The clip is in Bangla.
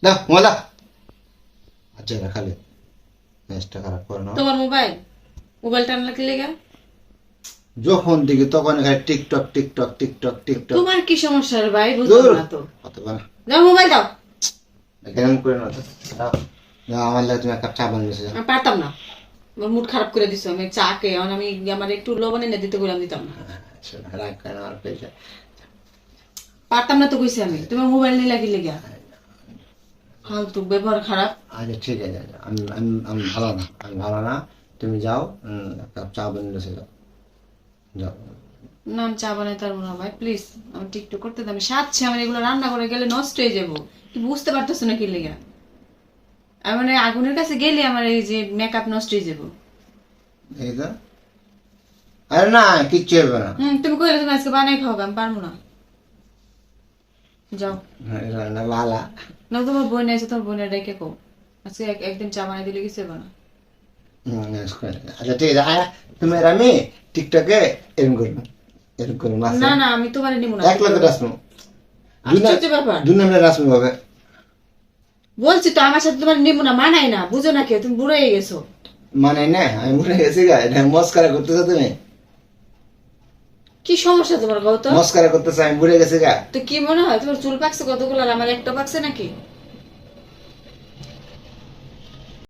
দাও মোবাইল দাও। আচ্ছা খালি ম্যাচটা খারাপ করে না। তোমার মোবাইলটা আনলা কি লেগা? যখন দেখি তখন খালি টিকটক টিকটক টিকটক টিকটক। তোমার কি সমস্যা রে ভাই, বুঝলাম না তো। কত বানা দাও মোবাইল দাও। কেমন করে না তো দাও। দাও, আমার লাগে তুমি এক কাপ চা বানিয়েছো। আমি পারতাম না, আমার মুড খারাপ করে দিছো। আমি চা খেয়ে এখন আমি আমার একটু লবণ এনে দিতে বললাম, দিতাম না। রাগ করে না, আমার পেয়েছে। পারতাম না তো কইছি আমি। তোমার মোবাইল নিয়ে লাগি লেগা ফালতু ব্যবহার খারাপ। আচ্ছা ঠিক আছে, আচ্ছা, আমি আমি আমি ভালো না, আমি ভালো না। তুমি যাও, এক কাপ চা বানিয়েছো, যাও যাও। না আমি চা বানাই পারবো না ভাই, প্লিজ। আমি টিকটক করতে দাম সাথে আমার এগুলো রান্না করে গেলে নষ্ট হয়ে যাবো। কি বুঝতে পারতেছো না কি লেগা? আমি মানে আগুনের কাছে গেলে আমার এই যে মেকআপ নষ্ট হয়ে যাবো। এই তো, আরে না কিচ্ছু হবে না। তুমি কইলে তুমি আজকে বানাই খাওয়াবে, আমি পারবো না। যাও। রান্না ভালা। না তোমার বোন আছে, তোমার বোনের রেখে কো আজকে একদিন চা বানাই দিলে কিছু হবে না। আচ্ছা ঠিক আছে, তুমি আর আমি টিকটকে এরকম করবো, এরকম করবো না না আমি তোমার নিবো না। এক লগে রাসমু, আশ্চর্য ব্যাপার। দুই নামে রাসমু হবে। বলছি তো আমার সাথে তোমার নিবো না, মানাই না, বুঝো না কেউ, তুমি বুড়ো হয়ে গেছো। মানে না আমি মরে গেছি গা, এটা মস্কারা করতেছো তুমি। কি সমস্যা তোমার কত? মস্কারা করতেছো, আমি বুড়ে গেছি গা। তো কি মনে হয় তোমার চুল পাকছে কতগুলো আর আমার একটা পাকছে নাকি?